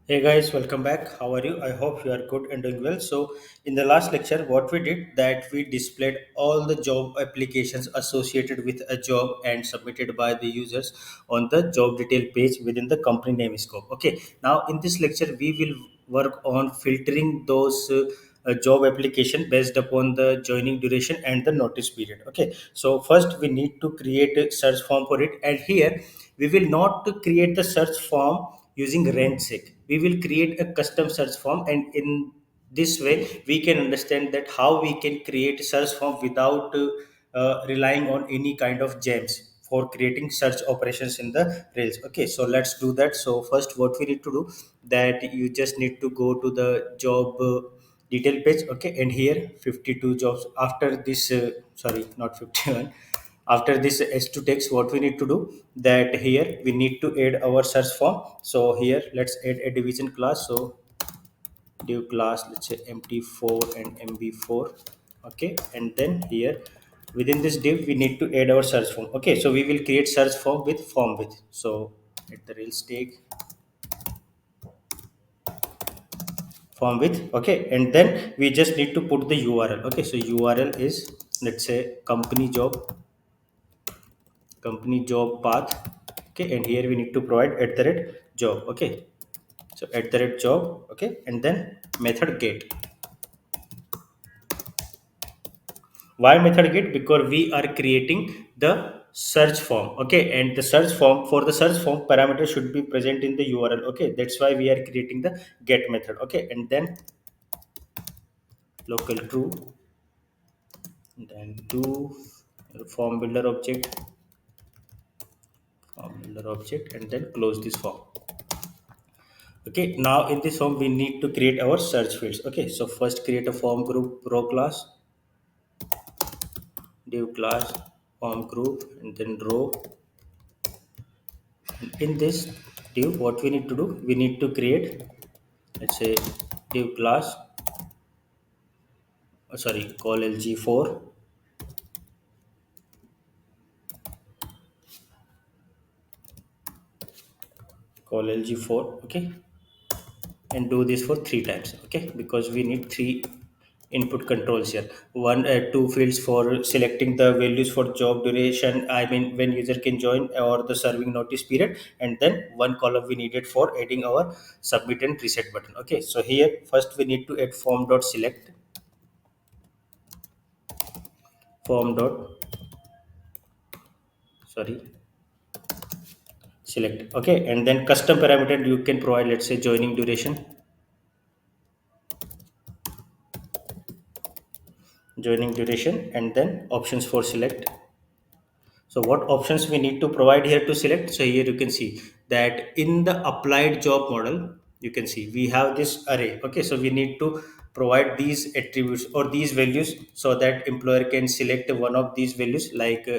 Hey guys, welcome back. How are you? I hope you are good and doing well. So, in the last lecture, what we did that we displayed all the job applications associated with a job and submitted by the users on the job detail page within the company name scope. Okay. Now, in this lecture, we will work on filtering those job application based upon the joining duration and the notice period. Okay. So, first we need to create a search form for it, and here we will not to create the search form using Ransack. We will create a custom search form, and in this way, we can understand that how we can create search form without relying on any kind of gems for creating search operations in the Rails. Okay, so let's do that. So first, what we need to do that you just need to go to the job detail page. Okay, and here 52 jobs. After this, sorry, not 51, after this s2 text, what we need to do that here we need to add our search form. So here let's add a division class. So div class, let's say mt4 and mb4. Okay, and then here within this div we need to add our search form. Okay, so we will create search form with form with. So at the rails take form with. Okay, and then we just need to put the url. Okay, so url is, let's say, company job path. Okay, and here we need to provide at the rate job. Okay, so at the rate job. Okay, and then method get. Why method get? Because we are creating the search form. Okay, and the search form, for the search form parameter should be present in the url. Okay, that's why we are creating the get method. Okay, and then local true, then do form builder object, and then close this form. Okay, now in this form we need to create our search fields. Okay, so first create a form group row class, div class, form group, and then row. In this div, what we need to do, we need to create, let's say, div class, sorry, call lg4, call lg4. Okay, and do this for three times. Okay, because we need three input controls here. One, two fields for selecting the values for job duration, I mean when user can join, or the serving notice period, and then one column we needed for adding our submit and reset button. Okay, so here first we need to add form dot select, form dot, sorry, select. Okay, and then custom parameter you can provide, let's say, joining duration, and then options for select. So what options we need to provide here to select? So here you can see that in the applied job model, you can see we have this array. Okay, so we need to provide these attributes or these values so that employer can select one of these values. Like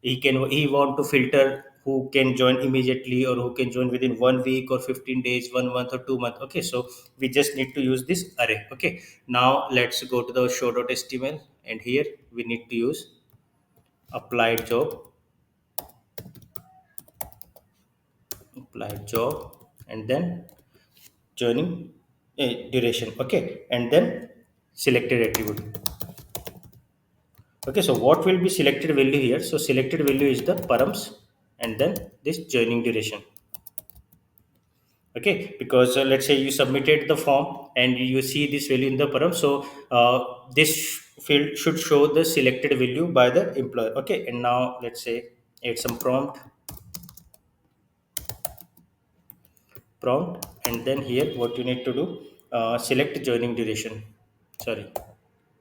he want to filter who can join immediately or who can join within 1 week or 15 days, 1 month or 2 months. Okay, so we just need to use this array. Okay, now let's go to the show.html, and here we need to use applied job, and then joining duration. Okay, and then selected attribute. Okay, so what will be selected value here? So selected value is the params, and then this joining duration. Okay, because let's say you submitted the form and you see this value in the param, so this field should show the selected value by the employer. Okay, and now let's say add some prompt, and then here what you need to do, select joining duration, sorry,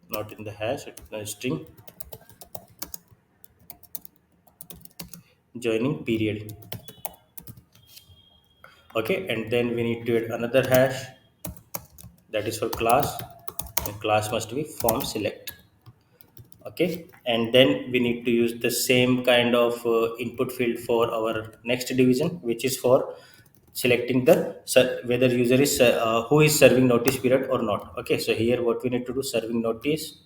not in the hash, it's a string, joining period. Okay, and then we need to add another hash, that is for class, and class must be form select. Okay, and then we need to use the same kind of input field for our next division, which is for selecting the whether user is who is serving notice period or not. Okay, so here what we need to do, serving notice.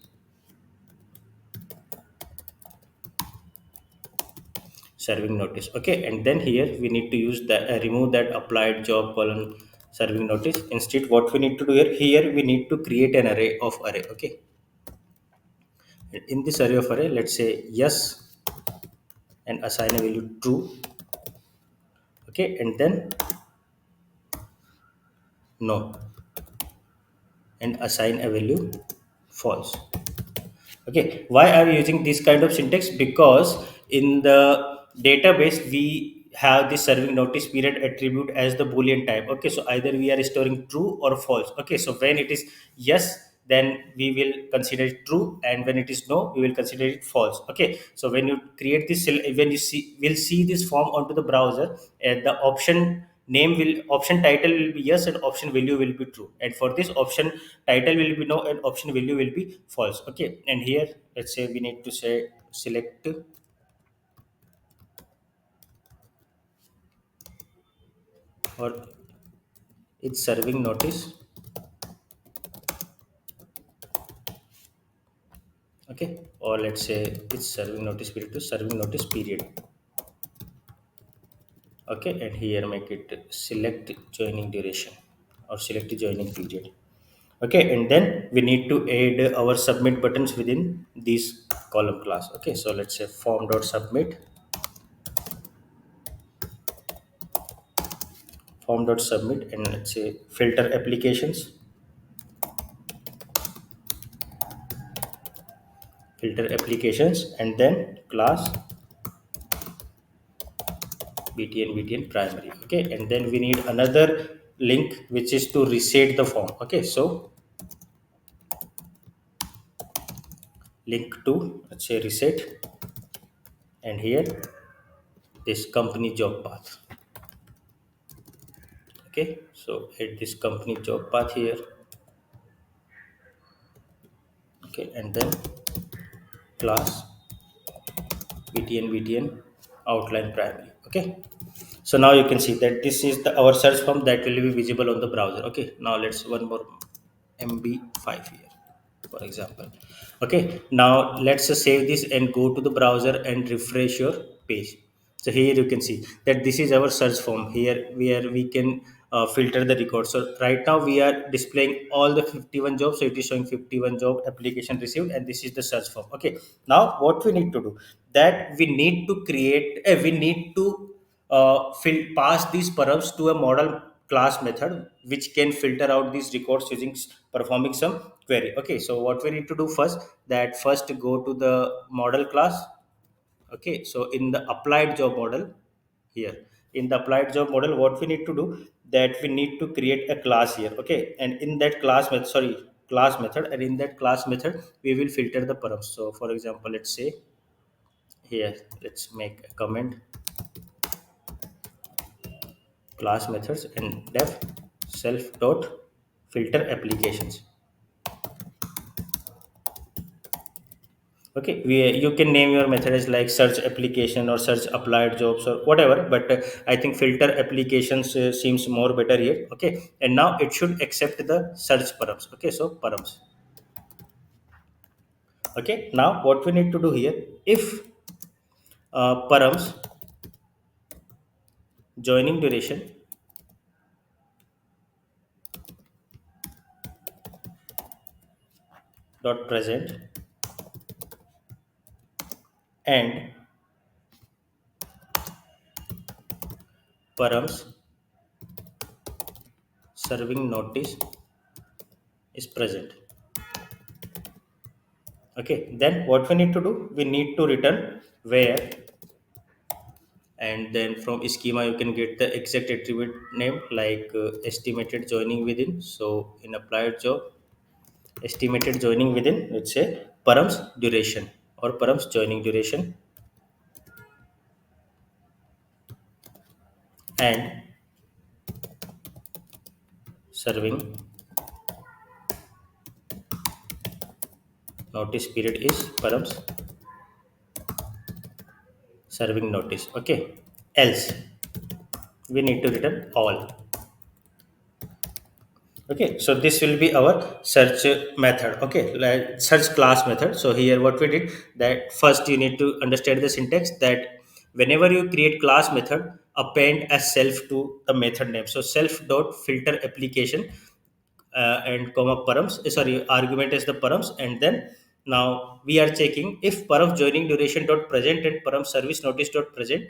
Okay, and then here we need to use the remove that applied job column serving notice. Instead, what we need to do here we need to create an array of array. Okay, in this array of array, let's say yes and assign a value true. Okay, and then no and assign a value false. Okay, why are we using this kind of syntax? Because in the database we have this serving notice period attribute as the boolean type. Okay, so either we are storing true or false. Okay, so when it is yes, then we will consider it true, and when it is no, we will consider it false. Okay, so when you create this when you see will see this form onto the browser, the option title will be yes and option value will be true, and for this option title will be no and option value will be false. Okay, and here let's say we need to say select or it's serving notice. Okay, or let's say it's serving notice period to serving notice period. Okay, and here make it select joining duration or select joining period. Okay, and then we need to add our submit buttons within this column class. Okay, so let's say form dot submit, form dot submit, and let's say filter applications, filter applications, and then class btn primary. Okay, and then we need another link which is to reset the form. Okay, so link to let's say reset, and here this company job path. Okay, so add this company job path here. Okay, and then class btn outline primary. Okay, so now you can see that this is our search form that will be visible on the browser. Okay, now let's one more mb5 here for example. Okay, now let's just save this and go to the browser and refresh your page. So here you can see that this is our search form here where we can filter the records. So right now we are displaying all the 51 jobs, so it is showing 51 job application received, and this is the search form. Okay, now what we need to do, that we need to create we need to pass these params to a model class method which can filter out these records using performing some query. Okay, so what we need to do first, that first go to the model class. Okay, so in the applied job model here, in the applied job model, what we need to do, that we need to create a class here. Okay, and in that class method, sorry, class method, and in that class method we will filter the params. So for example, let's say here, let's make a comment, class methods and def self dot filter applications. Okay, you can name your method as like search application or search applied jobs or whatever, but I think filter applications seems more better here. Okay, and now it should accept the search params. Okay, so params. Okay, now what we need to do here, if params joining duration dot present and params serving notice is present. Okay, then what we need to do, we need to return where, and then from schema you can get the exact attribute name like estimated joining within. So in applied job, estimated joining within, let's say params duration or params joining duration, and serving notice period is params serving notice. Okay, else we need to return all. Okay, so this will be our search method. Okay, like search class method. So here what we did, that first you need to understand the syntax, that whenever you create class method, append a self to the method name. So self dot filter application and comma params, sorry, argument is the params, and then now we are checking if param joining duration dot present and param service notice dot present,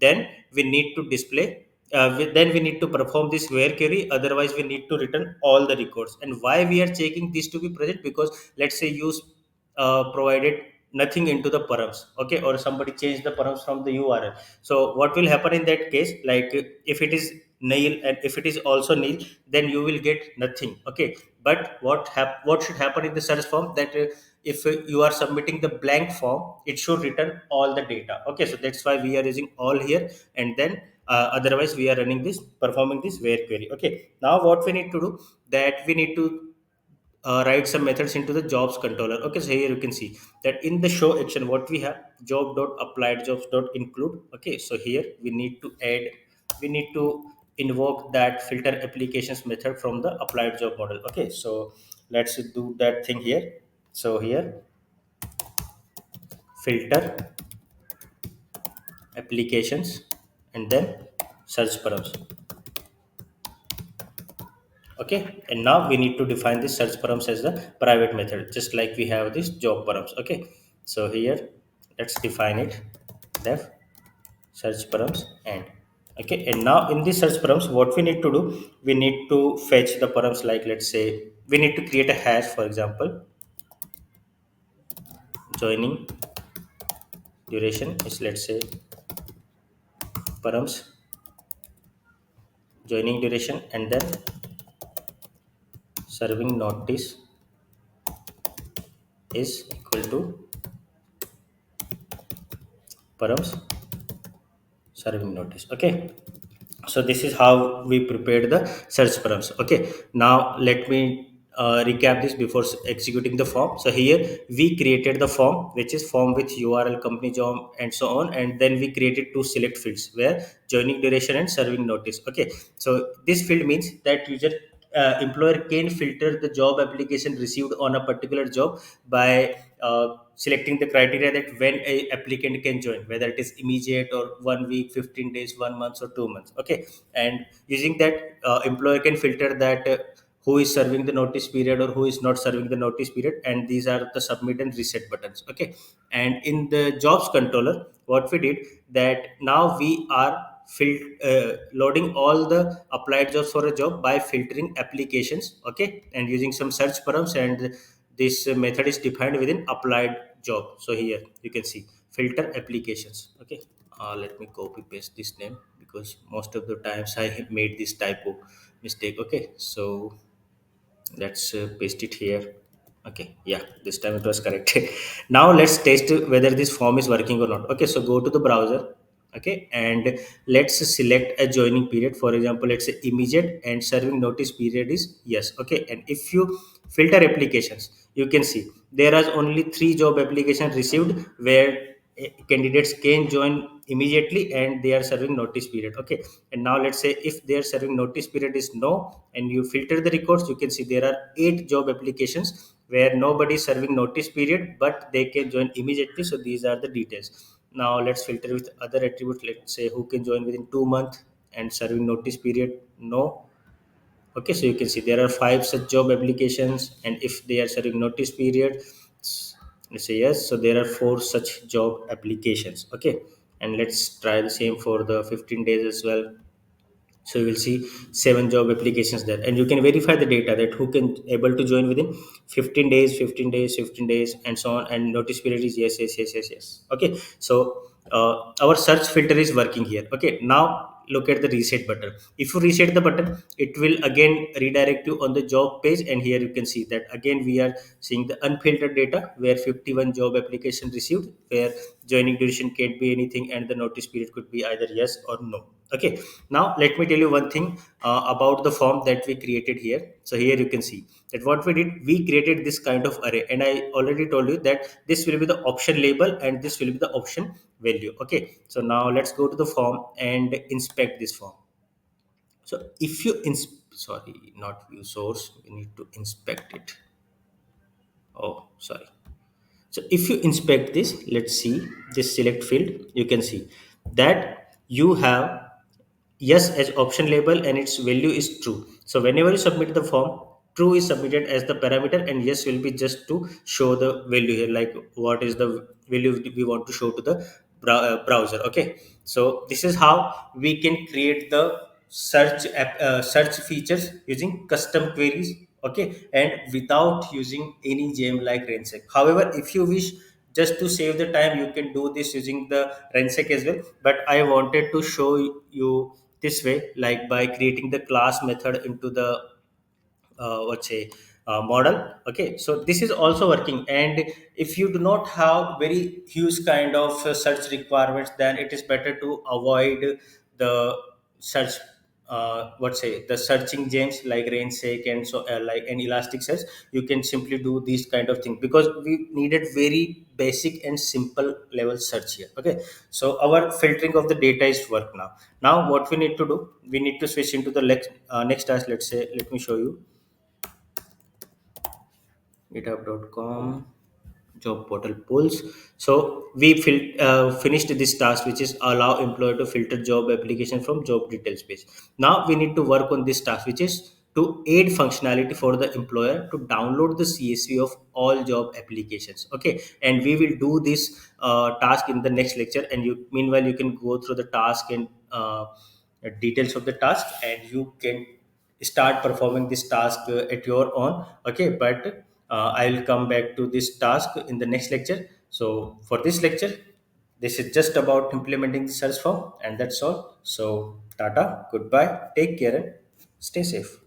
then we need to display, then we need to perform this where query, otherwise we need to return all the records. And why we are checking this to be present? Because let's say use provided nothing into the params, okay, or somebody changed the params from the url. So what will happen in that case, like if it is nil and if it is also nil, then you will get nothing, okay. But what should happen in the search form, that if you are submitting the blank form, it should return all the data, okay. So that's why we are using all here, and then otherwise we are running this, performing this where query, okay. Now what we need to do, that we need to write some methods into the jobs controller, okay. So here you can see that in the show action what we have, job dot applied jobs dot include, okay. So here we need to add, we need to invoke that filter applications method from the applied job model, okay. So let's do that thing here. So here filter applications and then search params, okay. And now we need to define this search params as the private method, just like we have this job params, okay. So here let's define it, def search params, and okay. And now in this search params what we need to do, we need to fetch the params, like let's say we need to create a hash, for example joining duration is, let's say, params joining duration, and then serving notice is equal to params serving notice, okay. So this is how we prepared the search params, okay. Now let me recap this before executing the form. So here we created the form, which is form with url, company, job, and so on, and then we created two select fields where joining duration and serving notice, okay. So this field means that user employer can filter the job application received on a particular job by selecting the criteria that when a applicant can join, whether it is immediate or 1 week, 15 days, 1 month, or 2 months, okay. And using that, employer can filter that who is serving the notice period or who is not serving the notice period, and these are the submit and reset buttons, okay. And in the jobs controller what we did, that now we are loading all the applied jobs for a job by filtering applications, okay, and using some search params, and this method is defined within applied job. So here you can see filter applications, okay. Let me copy paste this name because most of the times I have made this typo mistake, okay. So let's paste it here. Okay, yeah, this time it was correct. Now let's test whether this form is working or not. Okay, so go to the browser, okay, and let's select a joining period. For example, let's say immediate, and serving notice period is yes, okay. And if you filter applications, you can see there are only three job applications received where candidates can join immediately and they are serving notice period, okay. And now let's say if their serving notice period is no, and you filter the records, you can see there are 8 job applications where nobody is serving notice period but they can join immediately. So these are the details. Now let's filter with other attributes, let's say who can join within 2 months and serving notice period no, okay. So you can see there are 5 such job applications, and if they are serving notice period, let's say yes, so there are 4 such job applications, okay. And let's try the same for the 15 days as well. So you will see 7 job applications there, and you can verify the data that who can able to join within 15 days, 15 days, 15 days, and so on. And notice period is yes, yes, yes, yes, yes, okay. So our search filter is working here, okay. Now look at the reset button. If you reset the button, it will again redirect you on the job page, and here you can see that again we are seeing the unfiltered data where 51 job application received, where joining duration can't be anything and the notice period could be either yes or no, okay. Now let me tell you one thing about the form that we created here. So here you can see that what we did, we created this kind of array, and I already told you that this will be the option label and this will be the option value, okay. So now let's go to the form and inspect this form. So if you sorry, not view source, we need to inspect it. Oh, sorry. So if you inspect this, let's see this select field, you can see that you have yes as option label and its value is true. So whenever you submit the form, true is submitted as the parameter and yes will be just to show the value here, like what is the value we want to show to the browser. Okay, so this is how we can create the search features using custom queries. Okay, and without using any gem like Ransack. However, if you wish just to save the time, you can do this using the Ransack as well, but I wanted to show you this way, like by creating the class method into the what's a model. Okay, so this is also working, and if you do not have very huge kind of search requirements, then it is better to avoid the search what say the searching gems like Ransack and so like an Elasticsearch. You can simply do these kind of things because we needed very basic and simple level search here. Okay, so our filtering of the data is work now. Now what we need to do, we need to switch into the next task. Let's say, let me show you github.com job portal polls. So we finished this task, which is allow employer to filter job application from job details page. Now we need to work on this task, which is to aid functionality for the employer to download the CSV of all job applications. Okay, and we will do this task in the next lecture, and you meanwhile you can go through the task and details of the task, and you can start performing this task at your own. Okay, but I'll come back to this task in the next lecture. So for this lecture, this is just about implementing the search form, and that's all. So tata, goodbye, take care, and stay safe.